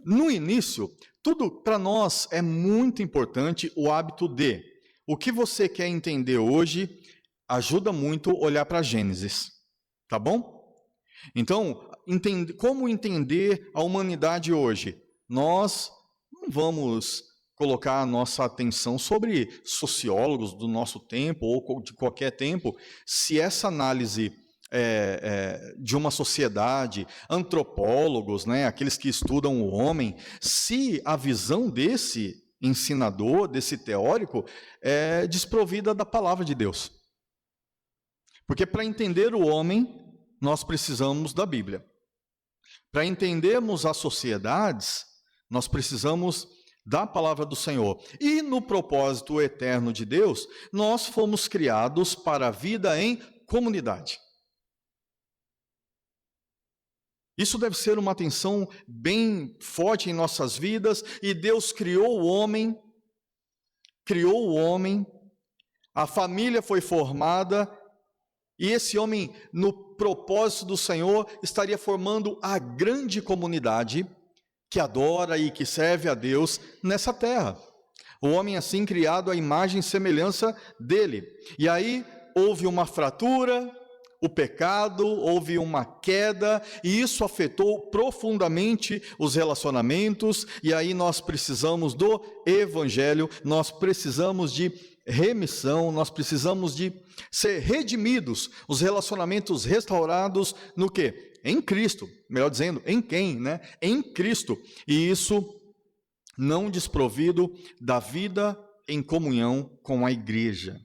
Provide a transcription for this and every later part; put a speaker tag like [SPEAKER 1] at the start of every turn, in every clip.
[SPEAKER 1] No início, tudo para nós é muito importante o hábito de. O que você quer entender hoje ajuda muito olhar para Gênesis, tá bom? Então, como entender a humanidade hoje? Nós não vamos colocar a nossa atenção sobre sociólogos do nosso tempo ou de qualquer tempo, se essa análise de uma sociedade, antropólogos, né, aqueles que estudam o homem, se a visão desse ensinador, desse teórico, é desprovida da palavra de Deus. Porque para entender o homem, nós precisamos da Bíblia. Para entendermos as sociedades, nós precisamos da palavra do Senhor. E no propósito eterno de Deus, nós fomos criados para a vida em comunidade. Isso deve ser uma atenção bem forte em nossas vidas. E Deus criou o homem, a família foi formada, e esse homem, no propósito do Senhor, estaria formando a grande comunidade que adora e que serve a Deus nessa terra. O homem assim criado à imagem e semelhança dele. E aí houve uma fratura, o pecado, houve uma queda, e isso afetou profundamente os relacionamentos, e aí nós precisamos do Evangelho, nós precisamos de remissão, nós precisamos de ser redimidos, os relacionamentos restaurados no quê? Em Cristo, melhor dizendo, em quem, né? Em Cristo, e isso não desprovido da vida em comunhão com a igreja.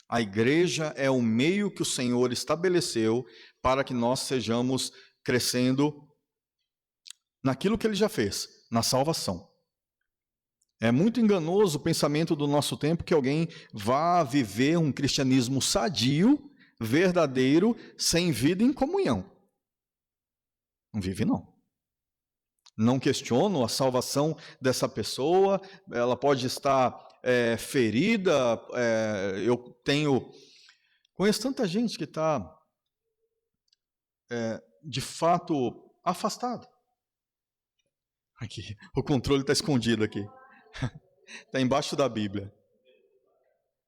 [SPEAKER 1] A igreja é o meio que o Senhor estabeleceu para que nós sejamos crescendo naquilo que Ele já fez, na salvação. É muito enganoso o pensamento do nosso tempo que alguém vá viver um cristianismo sadio, verdadeiro, sem vida em comunhão. Não vive, não. Não questiono a salvação dessa pessoa, ela pode estar ferida, eu conheço tanta gente que está, de fato, afastada. Aqui, o controle está escondido aqui. Está embaixo da Bíblia.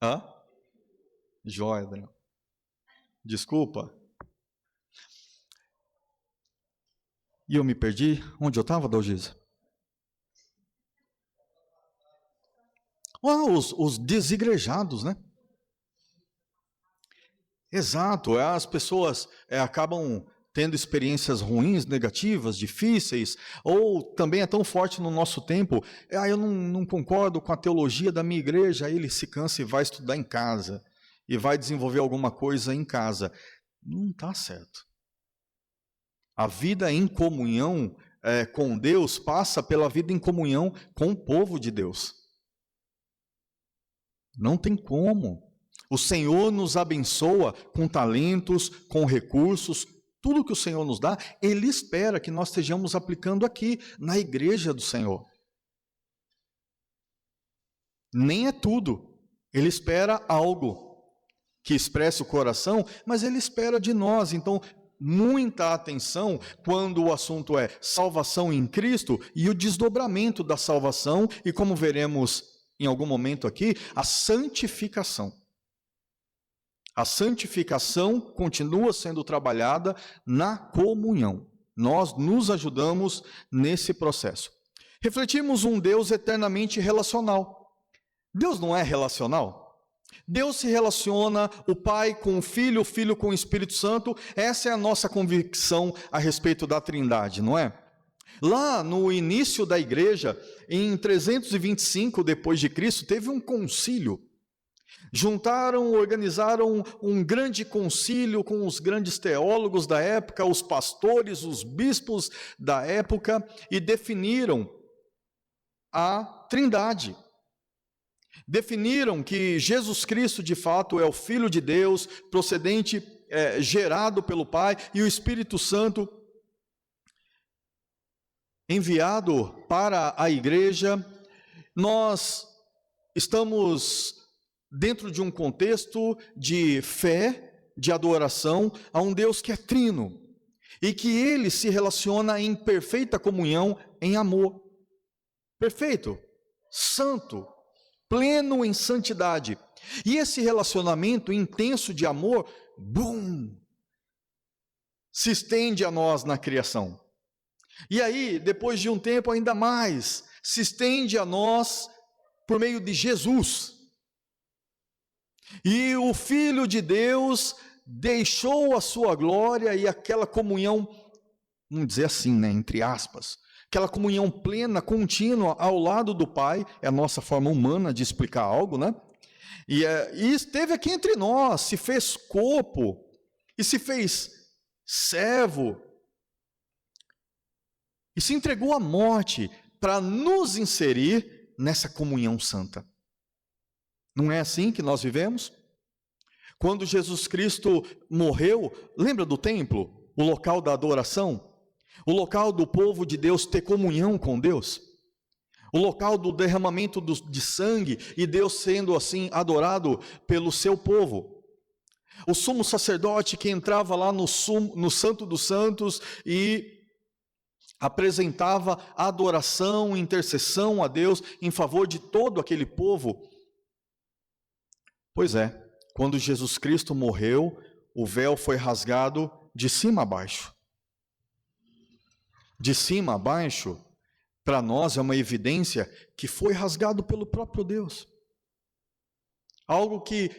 [SPEAKER 1] Hã? Jóia, Adriano. Desculpa. E eu me perdi. Onde eu estava, Dalgisa? Os desigrejados, né? Exato. As pessoas acabam tendo experiências ruins, negativas, difíceis, ou também é tão forte no nosso tempo, eu não concordo com a teologia da minha igreja, aí ele se cansa e vai estudar em casa, e vai desenvolver alguma coisa em casa. Não está certo. A vida em comunhão com Deus passa pela vida em comunhão com o povo de Deus. Não tem como. O Senhor nos abençoa com talentos, com recursos, tudo que o Senhor nos dá, Ele espera que nós estejamos aplicando aqui, na igreja do Senhor. Nem é tudo. Ele espera algo que expresse o coração, mas Ele espera de nós. Então, muita atenção quando o assunto é salvação em Cristo e o desdobramento da salvação, e como veremos em algum momento aqui, a santificação. A santificação continua sendo trabalhada na comunhão. Nós nos ajudamos nesse processo. Refletimos um Deus eternamente relacional. Deus não é relacional? Deus se relaciona, o Pai com o Filho com o Espírito Santo. Essa é a nossa convicção a respeito da Trindade, não é? Lá no início da igreja, em 325 depois de Cristo, teve um concílio. Organizaram um grande concílio com os grandes teólogos da época, os pastores, os bispos da época, e definiram a Trindade. Definiram que Jesus Cristo, de fato, é o Filho de Deus, procedente, gerado pelo Pai, e o Espírito Santo, enviado para a igreja. Nós estamos dentro de um contexto de fé, de adoração a um Deus que é trino. e que ele se relaciona em perfeita comunhão, em amor. Perfeito, santo, pleno em santidade. E esse relacionamento intenso de amor, se estende a nós na criação. E aí, depois de um tempo ainda mais, se estende a nós por meio de Jesus. E o Filho de Deus deixou a sua glória e aquela comunhão, vamos dizer assim, né, entre aspas, aquela comunhão plena, contínua ao lado do Pai, é a nossa forma humana de explicar algo, né? E esteve aqui entre nós, se fez corpo, e se fez servo, e se entregou à morte para nos inserir nessa comunhão santa. Não é assim que nós vivemos? Quando Jesus Cristo morreu, lembra do templo? O local da adoração? O local do povo de Deus ter comunhão com Deus? O local do derramamento de sangue e Deus sendo assim adorado pelo seu povo? O sumo sacerdote que entrava lá no Santo dos Santos e apresentava adoração, intercessão a Deus em favor de todo aquele povo. Pois é, quando Jesus Cristo morreu, o véu foi rasgado de cima a baixo. De cima a baixo, para nós é uma evidência que foi rasgado pelo próprio Deus. Algo que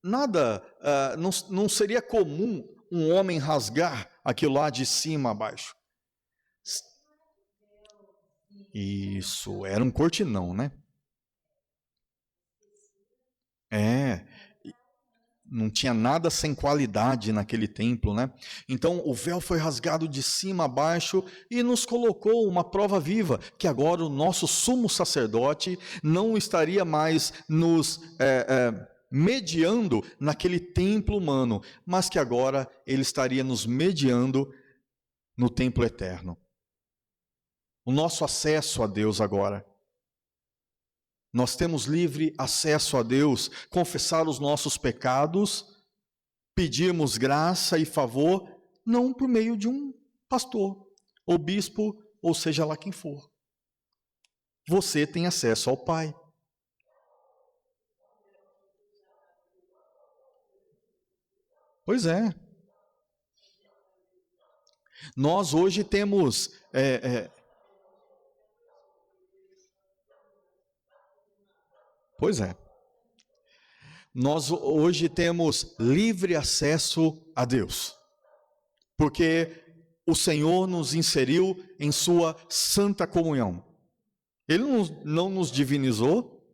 [SPEAKER 1] não seria comum um homem rasgar aquilo lá de cima a baixo. Isso, era um cortinão, né? Não tinha nada sem qualidade naquele templo, né? Então o véu foi rasgado de cima a baixo e nos colocou uma prova viva, que agora o nosso sumo sacerdote não estaria mais nos mediando naquele templo humano, mas que agora ele estaria nos mediando no templo eterno. O nosso acesso a Deus agora. Nós temos livre acesso a Deus, confessar os nossos pecados, pedirmos graça e favor, não por meio de um pastor, ou bispo, ou seja lá quem for. Você tem acesso ao Pai. Pois é. Nós hoje temos... Pois é. Nós hoje temos livre acesso a Deus, porque o Senhor nos inseriu em sua santa comunhão. Ele não nos divinizou,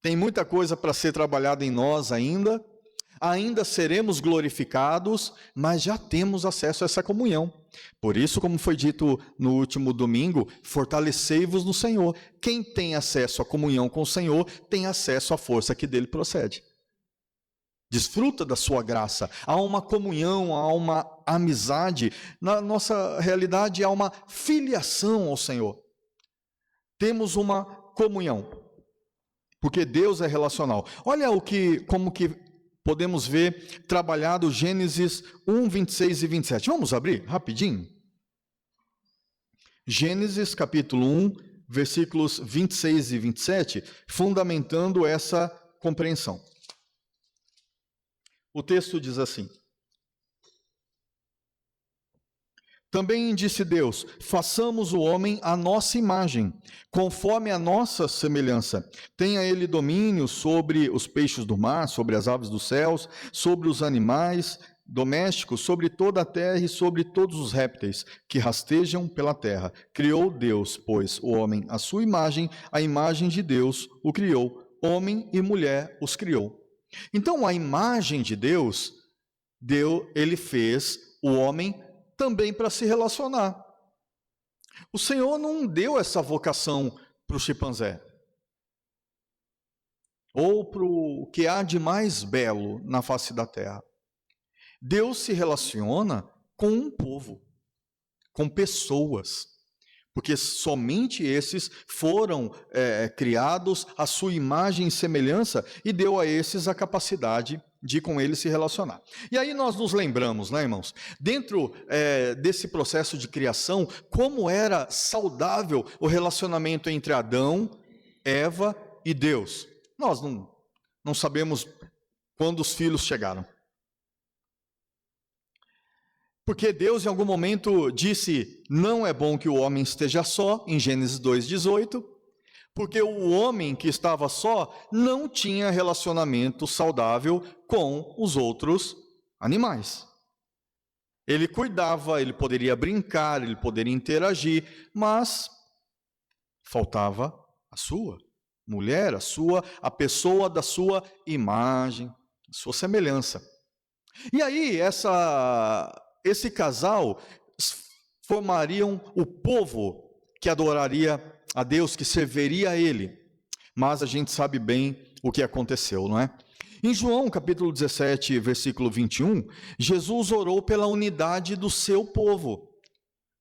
[SPEAKER 1] tem muita coisa para ser trabalhada em nós ainda seremos glorificados, mas já temos acesso a essa comunhão. Por isso, como foi dito no último domingo, fortalecei-vos no Senhor. Quem tem acesso à comunhão com o Senhor, tem acesso à força que dele procede. Desfruta da sua graça. Há uma comunhão, há uma amizade. Na nossa realidade, há uma filiação ao Senhor. Temos uma comunhão, porque Deus é relacional. Olha como que podemos ver trabalhado Gênesis 1, 26 e 27. Vamos abrir rapidinho? Gênesis capítulo 1, versículos 26 e 27, fundamentando essa compreensão. O texto diz assim: Também disse Deus, façamos o homem à nossa imagem, conforme a nossa semelhança. Tenha ele domínio sobre os peixes do mar, sobre as aves dos céus, sobre os animais domésticos, sobre toda a terra e sobre todos os répteis que rastejam pela terra. Criou Deus, pois, o homem à sua imagem, a imagem de Deus o criou, homem e mulher os criou. Então, a imagem de Deus, ele fez o homem também para se relacionar. O Senhor não deu essa vocação para o chimpanzé, ou para o que há de mais belo na face da terra. Deus se relaciona com um povo, com pessoas, porque somente esses foram criados à sua imagem e semelhança, e deu a esses a capacidade de com ele se relacionar. E aí nós nos lembramos, né, irmãos, dentro desse processo de criação, como era saudável o relacionamento entre Adão, Eva e Deus. Nós não sabemos quando os filhos chegaram. Porque Deus em algum momento disse, não é bom que o homem esteja só, em Gênesis 2,18, porque o homem que estava só não tinha relacionamento saudável com os outros animais. Ele cuidava, ele poderia brincar, ele poderia interagir, mas faltava a sua mulher, a pessoa da sua imagem, sua semelhança. E aí, esse casal formariam o povo que adoraria a Deus, que serviria a Ele. Mas a gente sabe bem o que aconteceu, não é? Em João, capítulo 17, versículo 21, Jesus orou pela unidade do seu povo.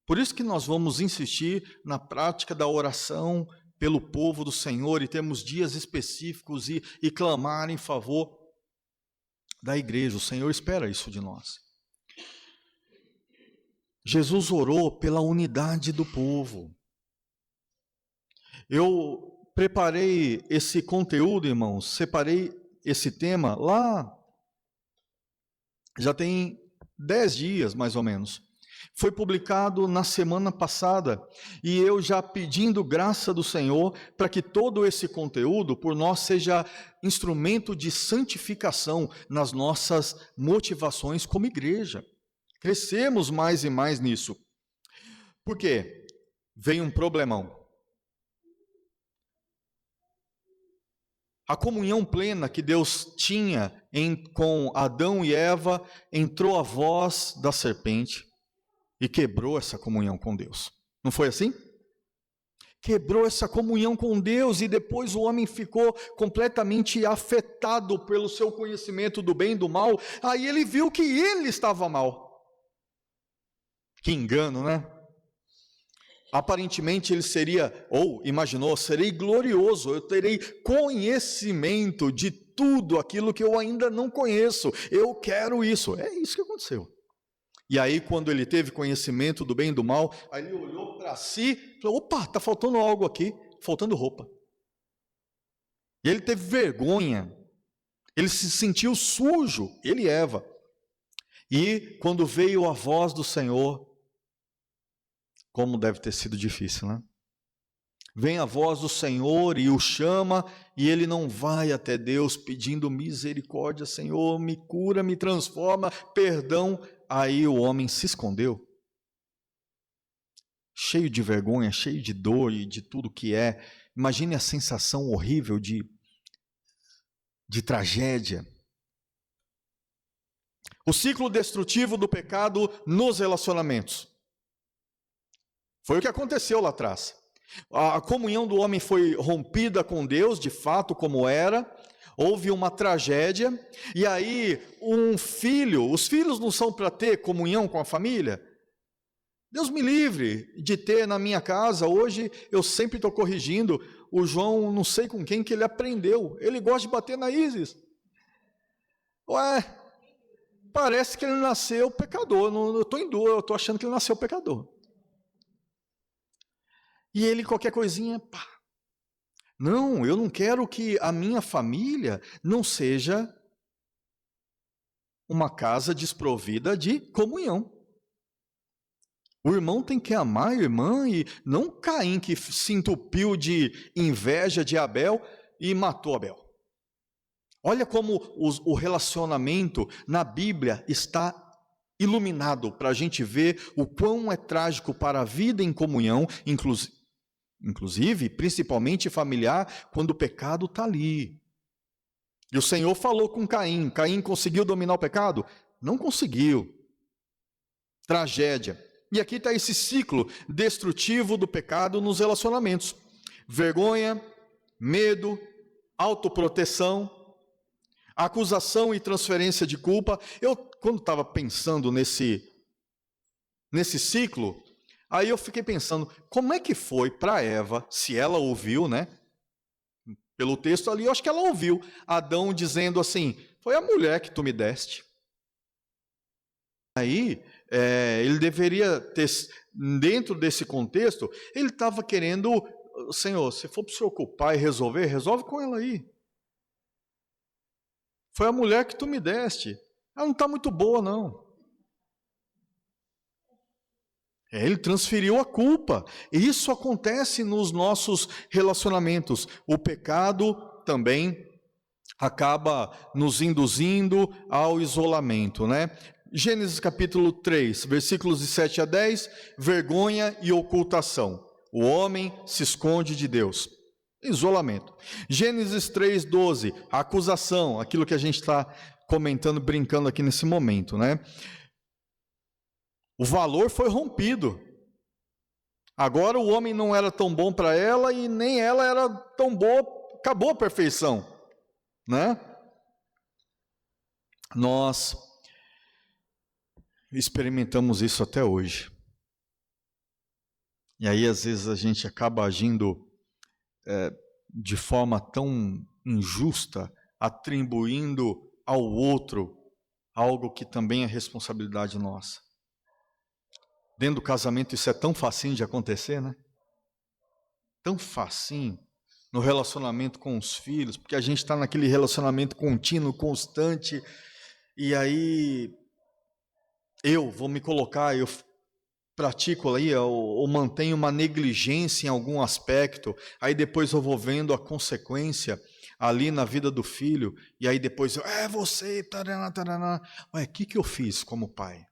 [SPEAKER 1] Por isso que nós vamos insistir na prática da oração pelo povo do Senhor e temos dias específicos e clamar em favor da igreja. O Senhor espera isso de nós. Jesus orou pela unidade do povo. Eu preparei esse conteúdo, irmãos, separei esse tema lá, já tem 10 dias mais ou menos. Foi publicado na semana passada e eu já pedindo graça do Senhor para que todo esse conteúdo por nós seja instrumento de santificação nas nossas motivações como igreja. Crescemos mais e mais nisso. Por quê? Vem um problemão. A comunhão plena que Deus tinha com Adão e Eva, entrou a voz da serpente e quebrou essa comunhão com Deus. Não foi assim? Quebrou essa comunhão com Deus e depois o homem ficou completamente afetado pelo seu conhecimento do bem e do mal. Aí ele viu que ele estava mal. Que engano, né? Aparentemente ele seria, ou imaginou, serei glorioso, eu terei conhecimento de tudo aquilo que eu ainda não conheço, eu quero isso. É isso que aconteceu. E aí quando ele teve conhecimento do bem e do mal, aí ele olhou para si e falou, opa, está faltando algo aqui, faltando roupa. E ele teve vergonha, ele se sentiu sujo, ele e Eva. E quando veio a voz do Senhor, como deve ter sido difícil, né? Vem a voz do Senhor e o chama, e ele não vai até Deus pedindo misericórdia, Senhor, me cura, me transforma, perdão. Aí o homem se escondeu, cheio de vergonha, cheio de dor e de tudo que é. Imagine a sensação horrível de tragédia. O ciclo destrutivo do pecado nos relacionamentos. Foi o que aconteceu lá atrás. A comunhão do homem foi rompida com Deus, de fato, como era. Houve uma tragédia. E aí, os filhos não são para ter comunhão com a família? Deus me livre de ter na minha casa. Hoje, eu sempre estou corrigindo. O João, não sei com quem que ele aprendeu. Ele gosta de bater na Isis. Ué, parece que ele nasceu pecador. Eu estou em dúvida, eu estou achando que ele nasceu pecador. E ele, qualquer coisinha, pá. Não, eu não quero que a minha família não seja uma casa desprovida de comunhão. O irmão tem que amar a irmã e não Caim que se entupiu de inveja de Abel e matou Abel. Olha como o relacionamento na Bíblia está iluminado para a gente ver o quão é trágico para a vida em comunhão, inclusive, principalmente familiar, quando o pecado está ali. E o Senhor falou com Caim. Caim conseguiu dominar o pecado? Não conseguiu. Tragédia. E aqui está esse ciclo destrutivo do pecado nos relacionamentos. Vergonha, medo, autoproteção, acusação e transferência de culpa. Eu, quando estava pensando nesse ciclo, aí eu fiquei pensando, como é que foi para Eva, se ela ouviu, né? Pelo texto ali, eu acho que ela ouviu Adão dizendo assim, Foi a mulher que tu me deste. Aí, ele deveria ter, dentro desse contexto, ele estava querendo, Senhor, se for para o Senhor ocupar e resolver, resolve com ela aí. Foi a mulher que tu me deste. Ela não está muito boa, não. Ele transferiu a culpa. Isso acontece nos nossos relacionamentos. O pecado também acaba nos induzindo ao isolamento, né? Gênesis capítulo 3, versículos de 7 a 10, vergonha e ocultação. O homem se esconde de Deus. Isolamento. Gênesis 3, 12, acusação, aquilo que a gente está comentando, brincando aqui nesse momento, né? O valor foi rompido. Agora o homem não era tão bom para ela e nem ela era tão boa, acabou a perfeição, né? Nós experimentamos isso até hoje. E aí às vezes a gente acaba agindo de forma tão injusta, atribuindo ao outro algo que também é responsabilidade nossa. Dentro do casamento isso é tão facinho de acontecer, né? Tão facinho no relacionamento com os filhos, porque a gente está naquele relacionamento contínuo, constante, e aí eu vou me colocar, eu pratico aí, ou mantenho uma negligência em algum aspecto, aí depois eu vou vendo a consequência ali na vida do filho, e aí depois, você, taraná, taraná. Ué, o que eu fiz como pai?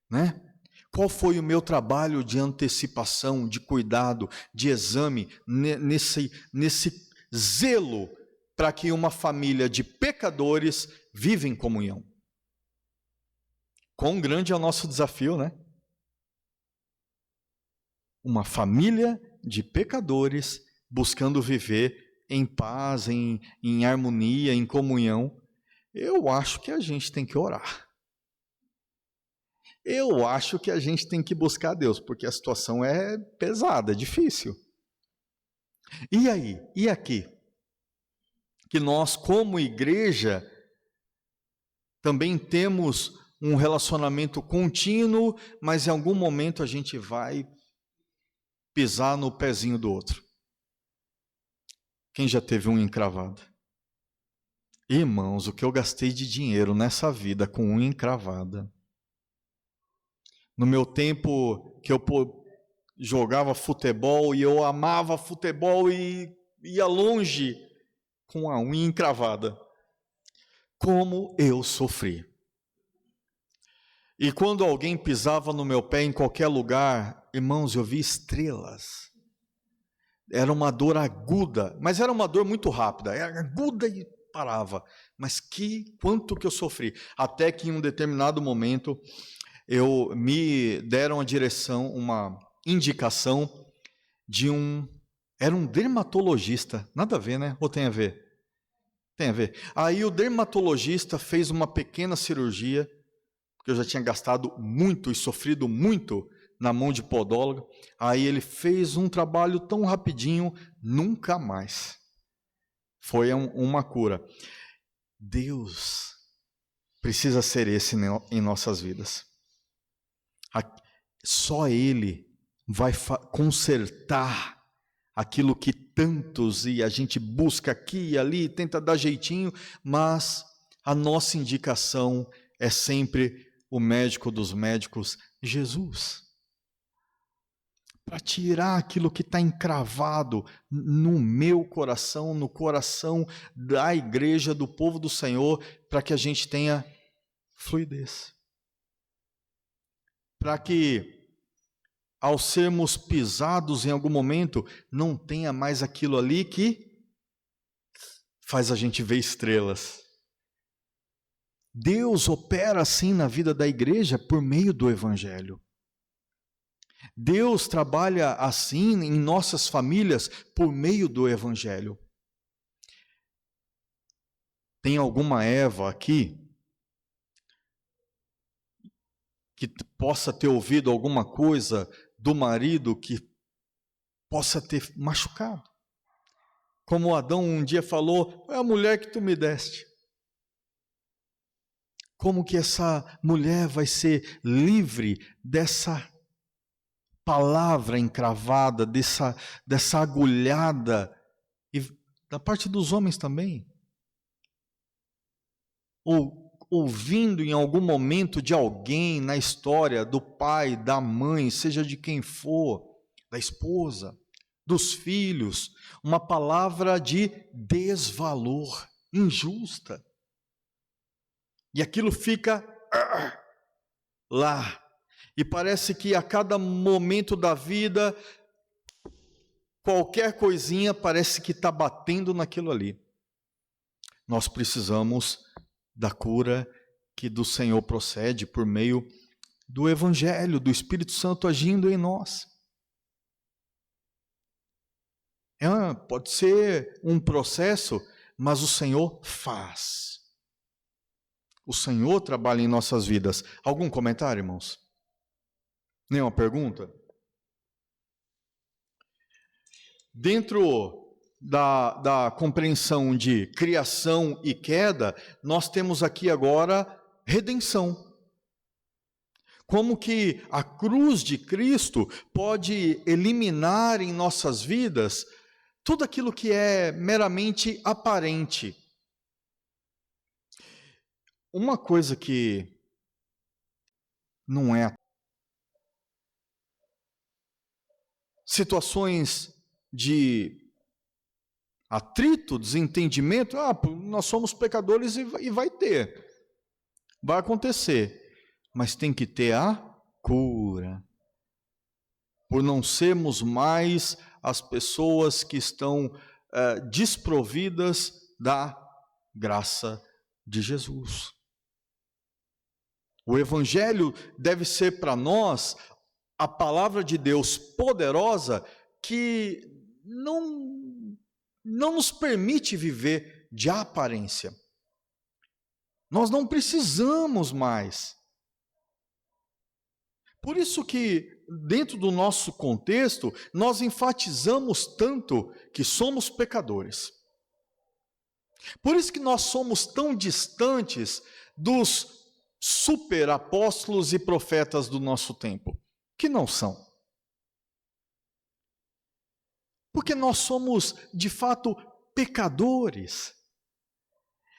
[SPEAKER 1] Né? Qual foi o meu trabalho de antecipação, de cuidado, de exame, nesse zelo para que uma família de pecadores viva em comunhão? Quão grande é o nosso desafio, né? Uma família de pecadores buscando viver em paz, em harmonia, em comunhão. Eu acho que a gente tem que orar. Eu acho que a gente tem que buscar Deus, porque a situação é pesada, é difícil. E aí? E aqui? Que nós, como igreja, também temos um relacionamento contínuo, mas em algum momento a gente vai pisar no pezinho do outro. Quem já teve unha encravada? Irmãos, o que eu gastei de dinheiro nessa vida com unha encravada. No meu tempo que eu jogava futebol e eu amava futebol e ia longe com a unha encravada. Como eu sofri. E quando alguém pisava no meu pé em qualquer lugar, irmãos, eu vi estrelas. Era uma dor aguda, mas era uma dor muito rápida. Era aguda e parava. Mas quanto que eu sofri. Até que em um determinado momento, me deram a direção, uma indicação de era um dermatologista. Nada a ver, né? Ou tem a ver? Tem a ver. Aí o dermatologista fez uma pequena cirurgia, porque eu já tinha gastado muito e sofrido muito na mão de podólogo. Aí ele fez um trabalho tão rapidinho, nunca mais. Foi uma cura. Deus precisa ser esse em nossas vidas. Só Ele vai consertar aquilo que tantos, e a gente busca aqui e ali, tenta dar jeitinho, mas a nossa indicação é sempre o médico dos médicos, Jesus. Para tirar aquilo que está encravado no meu coração, no coração da igreja, do povo do Senhor, para que a gente tenha fluidez. Para que, ao sermos pisados em algum momento, não tenha mais aquilo ali que faz a gente ver estrelas. Deus opera assim na vida da igreja por meio do Evangelho. Deus trabalha assim em nossas famílias por meio do Evangelho. Tem alguma Eva aqui que possa ter ouvido alguma coisa do marido que possa ter machucado? Como Adão um dia falou, é a mulher que tu me deste. Como que essa mulher vai ser livre dessa palavra encravada, dessa agulhada, e da parte dos homens também? Ou ouvindo em algum momento de alguém na história, do pai, da mãe, seja de quem for, da esposa, dos filhos, uma palavra de desvalor, injusta. E aquilo fica lá. E parece que a cada momento da vida, qualquer coisinha parece que está batendo naquilo ali. Nós precisamos da cura que do Senhor procede por meio do Evangelho, do Espírito Santo agindo em nós. Pode ser um processo, mas o Senhor faz. O Senhor trabalha em nossas vidas. Algum comentário, irmãos? Nenhuma pergunta? Dentro da compreensão de criação e queda, nós temos aqui agora redenção. Como que a cruz de Cristo pode eliminar em nossas vidas tudo aquilo que é meramente aparente. Uma coisa que não é. Situações de atrito, desentendimento, nós somos pecadores e vai ter. Vai acontecer. Mas tem que ter a cura. Por não sermos mais as pessoas que estão desprovidas da graça de Jesus. O Evangelho deve ser para nós a palavra de Deus poderosa que não nos permite viver de aparência. Nós não precisamos mais. Por isso que, dentro do nosso contexto, nós enfatizamos tanto que somos pecadores. Por isso que nós somos tão distantes dos super apóstolos e profetas do nosso tempo, que não são. Porque nós somos, de fato, pecadores.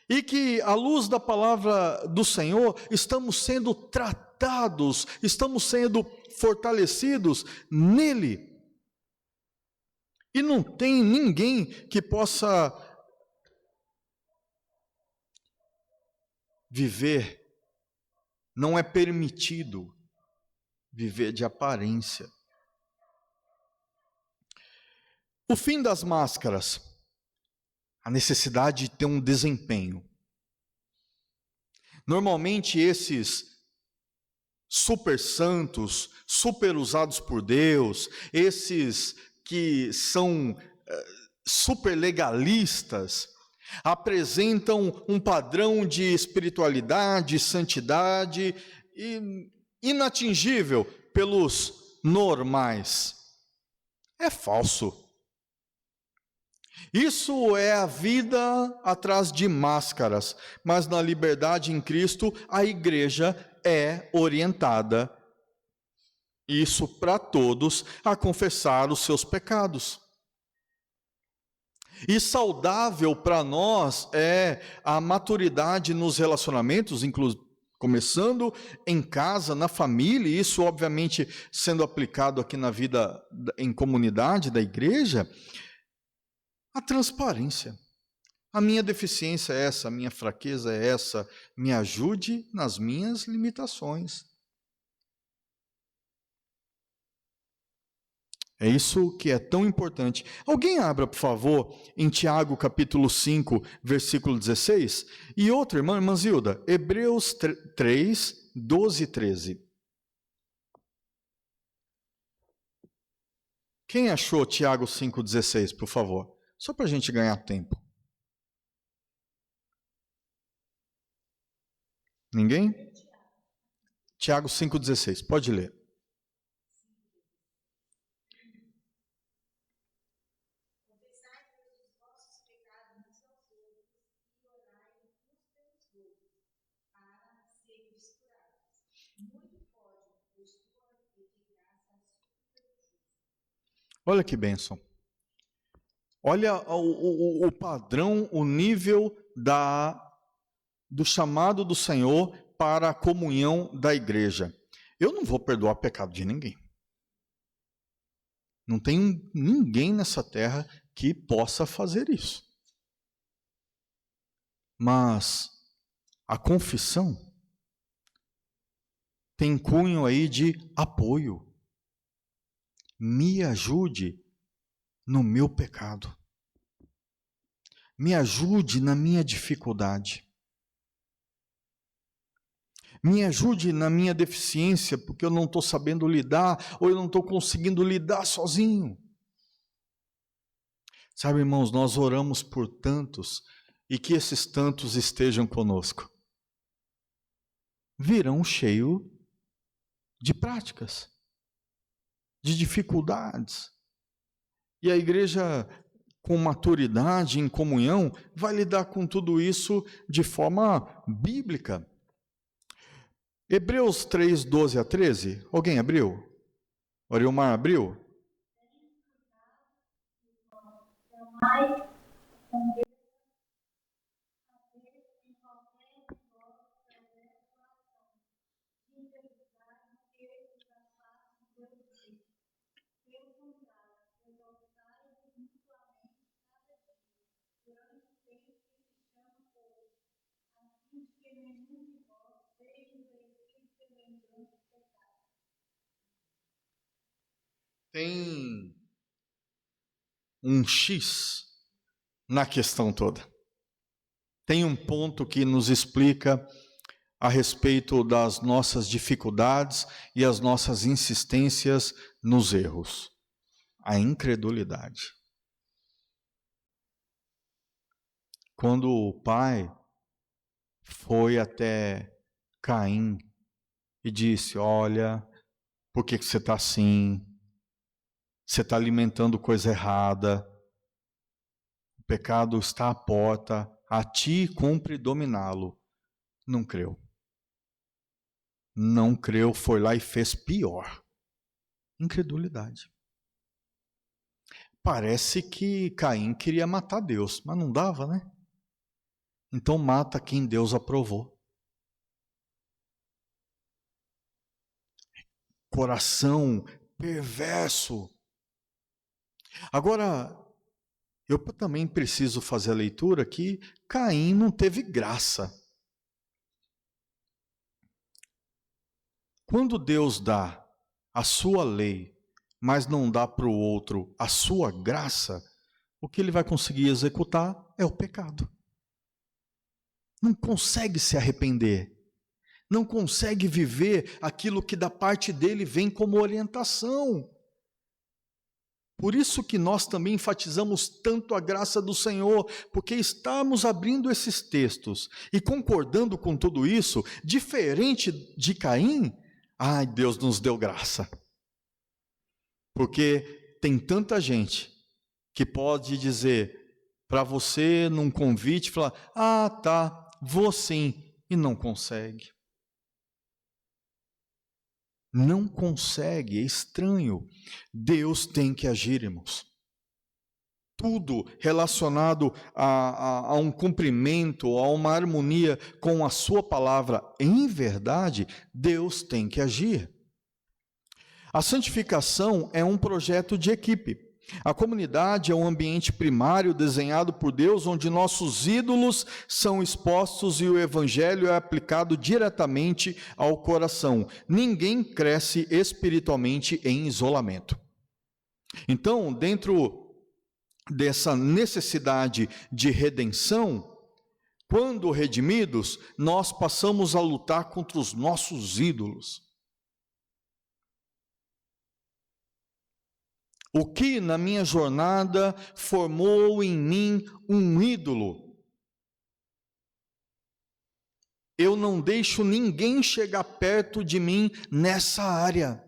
[SPEAKER 1] E que, à luz da palavra do Senhor, estamos sendo tratados, estamos sendo fortalecidos nele. E não tem ninguém que possa viver, não é permitido viver de aparência. O fim das máscaras, a necessidade de ter um desempenho. Normalmente esses super santos, super usados por Deus, esses que são super legalistas, apresentam um padrão de espiritualidade, santidade inatingível pelos normais. É falso. Isso é a vida atrás de máscaras, mas na liberdade em Cristo a igreja é orientada, isso para todos, a confessar os seus pecados. E saudável para nós é a maturidade nos relacionamentos, começando em casa, na família, e isso obviamente sendo aplicado aqui na vida em comunidade da igreja, a transparência. A minha deficiência é essa, a minha fraqueza é essa, me ajude nas minhas limitações. É isso que é tão importante. Alguém abra, por favor, em Tiago capítulo 5, versículo 16. E outra, irmã Zilda, Hebreus 3, 12 e 13. Quem achou Tiago 5, 16, por favor? Só para a gente ganhar tempo. Ninguém? Tiago 5,16, pode ler. Olha que bênção. Olha o padrão, o nível do chamado do Senhor para a comunhão da igreja. Eu não vou perdoar pecado de ninguém. Não tem ninguém nessa terra que possa fazer isso. Mas a confissão tem cunho aí de apoio. Me ajude no meu pecado. Me ajude na minha dificuldade. Me ajude na minha deficiência, porque eu não estou sabendo lidar, ou eu não estou conseguindo lidar sozinho. Sabe, irmãos, nós oramos por tantos, e que esses tantos estejam conosco. Virão cheio de práticas, de dificuldades. E a igreja, com maturidade, em comunhão, vai lidar com tudo isso de forma bíblica. Hebreus 3, 12 a 13. Alguém abriu? Oriomar abriu? Tem um X na questão toda. Tem um ponto que nos explica a respeito das nossas dificuldades e as nossas insistências nos erros. A incredulidade. Quando o pai foi até Caim e disse: olha, por que você está assim? Você está alimentando coisa errada. O pecado está à porta. A ti cumpre dominá-lo. Não creu. Não creu, foi lá e fez pior. Incredulidade. Parece que Caim queria matar Deus, mas não dava, né? Então mata quem Deus aprovou. Coração perverso. Agora, eu também preciso fazer a leitura que Caim não teve graça. Quando Deus dá a sua lei, mas não dá para o outro a sua graça, o que ele vai conseguir executar é o pecado. Não consegue se arrepender. Não consegue viver aquilo que da parte dele vem como orientação. Por isso que nós também enfatizamos tanto a graça do Senhor, porque estamos abrindo esses textos e concordando com tudo isso, diferente de Caim, ai, Deus nos deu graça. Porque tem tanta gente que pode dizer para você num convite, falar, ah, tá, vou sim, e não consegue. Não consegue, é estranho. Deus tem que agir, irmãos. Tudo relacionado a um cumprimento, a uma harmonia com a sua palavra, em verdade, Deus tem que agir. A santificação é um projeto de equipe. A comunidade é um ambiente primário desenhado por Deus, onde nossos ídolos são expostos e o evangelho é aplicado diretamente ao coração. Ninguém cresce espiritualmente em isolamento. Então, dentro dessa necessidade de redenção, quando redimidos, nós passamos a lutar contra os nossos ídolos. O que na minha jornada formou em mim um ídolo? Eu não deixo ninguém chegar perto de mim nessa área.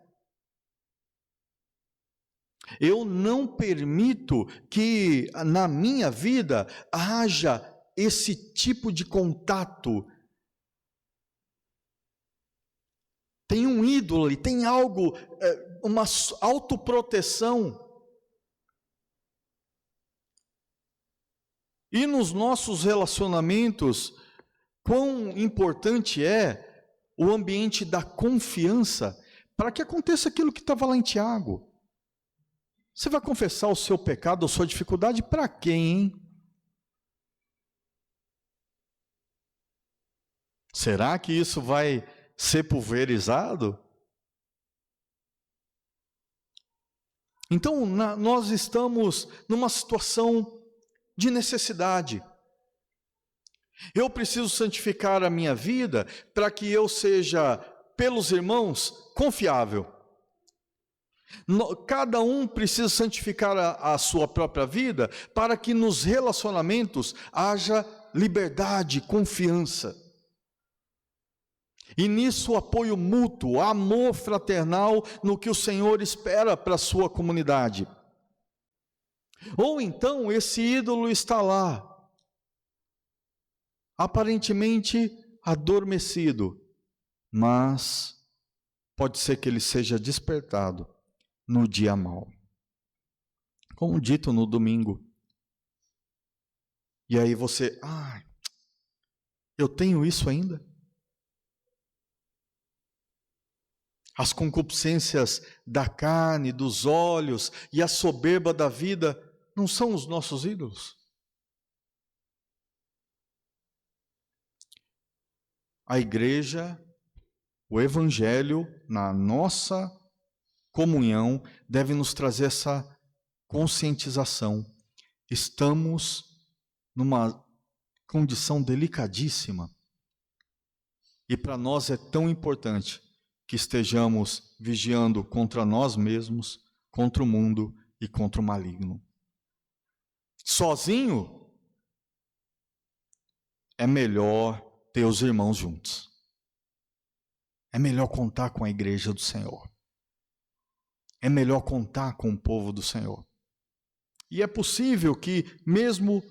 [SPEAKER 1] Eu não permito que na minha vida haja esse tipo de contato. Tem um ídolo ali, tem algo, uma autoproteção. E nos nossos relacionamentos, quão importante é o ambiente da confiança para que aconteça aquilo que estava lá em Tiago. Você vai confessar o seu pecado, a sua dificuldade para quem, hein? Será que isso vai ser pulverizado? Então, nós estamos numa situação de necessidade. Eu preciso santificar a minha vida para que eu seja, pelos irmãos, confiável. Cada um precisa santificar a sua própria vida para que nos relacionamentos haja liberdade, confiança. E nisso apoio mútuo, amor fraternal no que o Senhor espera para a sua comunidade. Ou então esse ídolo está lá, aparentemente adormecido, mas pode ser que ele seja despertado no dia mau. Como dito no domingo. E aí você, eu tenho isso ainda? As concupiscências da carne, dos olhos e a soberba da vida não são os nossos ídolos? A igreja, o evangelho, na nossa comunhão, deve nos trazer essa conscientização. Estamos numa condição delicadíssima. E para nós é tão importante que estejamos vigiando contra nós mesmos, contra o mundo e contra o maligno. Sozinho, é melhor ter os irmãos juntos. É melhor contar com a igreja do Senhor. É melhor contar com o povo do Senhor. E é possível que, mesmo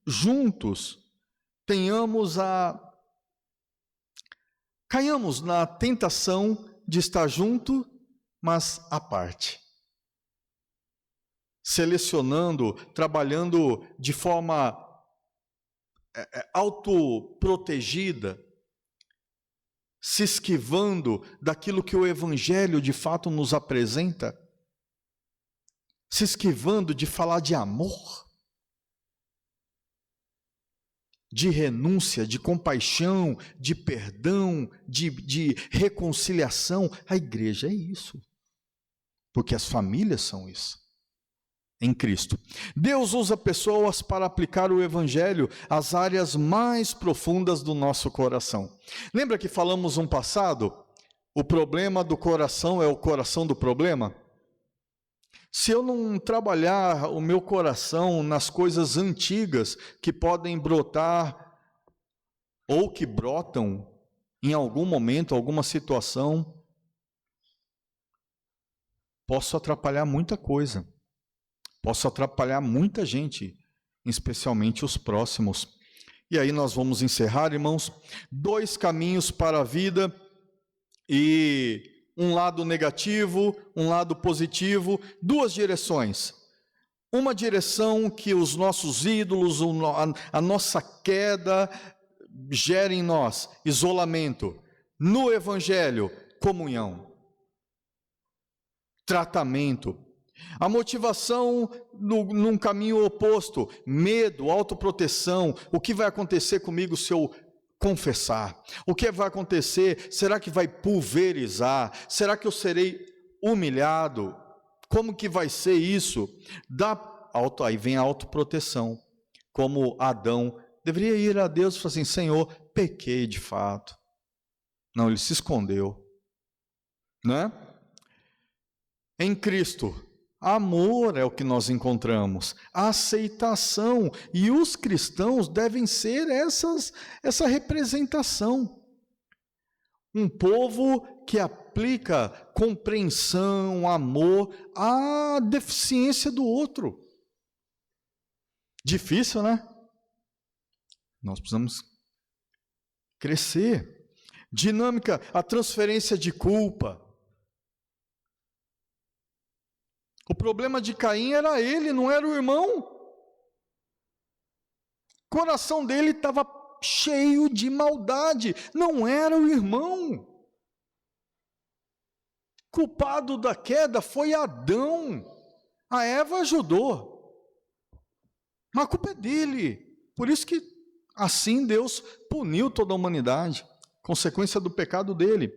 [SPEAKER 1] juntos, caiamos na tentação de estar junto, mas à parte. Selecionando, trabalhando de forma autoprotegida, se esquivando daquilo que o Evangelho de fato nos apresenta, se esquivando de falar de amor, de renúncia, de compaixão, de perdão, de reconciliação. A igreja é isso, porque as famílias são isso, em Cristo. Deus usa pessoas para aplicar o Evangelho às áreas mais profundas do nosso coração. Lembra que falamos no passado? O problema do coração é o coração do problema? Se eu não trabalhar o meu coração nas coisas antigas que podem brotar ou que brotam em algum momento, alguma situação, posso atrapalhar muita coisa. Posso atrapalhar muita gente, especialmente os próximos. E aí nós vamos encerrar, irmãos, 2 caminhos para a vida e um lado negativo, um lado positivo, 2 direções. Uma direção que os nossos ídolos, a nossa queda gera em nós, isolamento. No Evangelho, comunhão, tratamento. A motivação num caminho oposto, medo, autoproteção. O que vai acontecer comigo se eu confessar? O que vai acontecer? Será que vai pulverizar? Será que eu serei humilhado? Como que vai ser isso? Aí vem a autoproteção. Como Adão deveria ir a Deus e falar assim: Senhor, pequei de fato. Não, ele se escondeu, né? Em Cristo, amor é o que nós encontramos, aceitação, e os cristãos devem ser essa representação. Um povo que aplica compreensão, amor à deficiência do outro. Difícil, né? Nós precisamos crescer. Dinâmica, a transferência de culpa. O problema de Caim era ele, não era o irmão. coração dele estava cheio de maldade, não era o irmão. Culpado da queda foi Adão, a Eva ajudou, mas a culpa é dele. Por isso que assim Deus puniu toda a humanidade, consequência do pecado dele.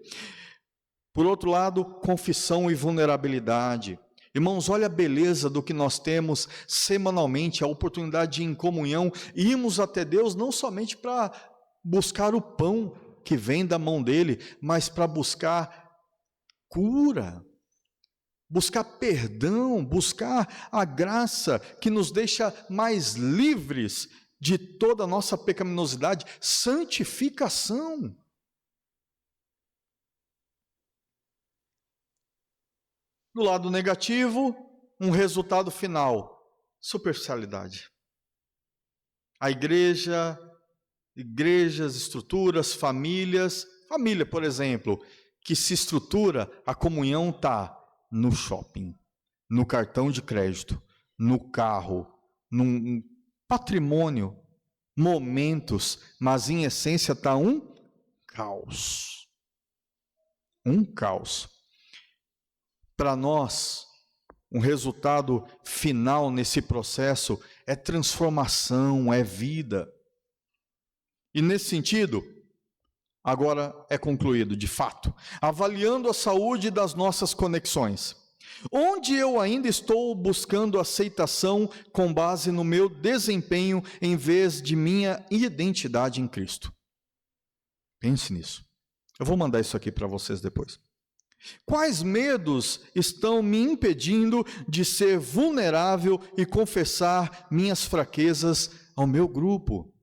[SPEAKER 1] Por outro lado, confissão e vulnerabilidade. Irmãos, olha a beleza do que nós temos semanalmente, a oportunidade de, em comunhão, irmos até Deus não somente para buscar o pão que vem da mão dele, mas para buscar cura, buscar perdão, buscar a graça que nos deixa mais livres de toda a nossa pecaminosidade, santificação. Do lado negativo, um resultado final, superficialidade. A igrejas, estruturas, família, por exemplo, que se estrutura, a comunhão está no shopping, no cartão de crédito, no carro, num patrimônio, momentos, mas em essência está um caos. Um caos. Para nós, um resultado final nesse processo é transformação, é vida. E nesse sentido, agora é concluído, de fato, avaliando a saúde das nossas conexões. Onde eu ainda estou buscando aceitação com base no meu desempenho em vez de minha identidade em Cristo? Pense nisso. Eu vou mandar isso aqui para vocês depois. Quais medos estão me impedindo de ser vulnerável e confessar minhas fraquezas ao meu grupo?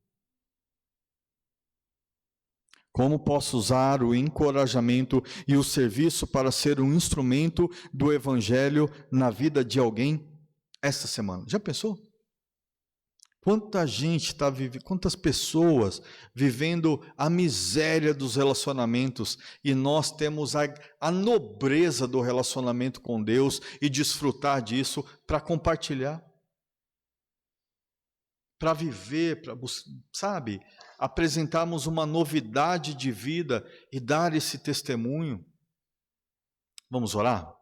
[SPEAKER 1] Como posso usar o encorajamento e o serviço para ser um instrumento do Evangelho na vida de alguém esta semana? Já pensou? Quanta gente está vivendo, quantas pessoas vivendo a miséria dos relacionamentos, e nós temos a nobreza do relacionamento com Deus e desfrutar disso para compartilhar, para viver, para, sabe, apresentarmos uma novidade de vida e dar esse testemunho. Vamos orar?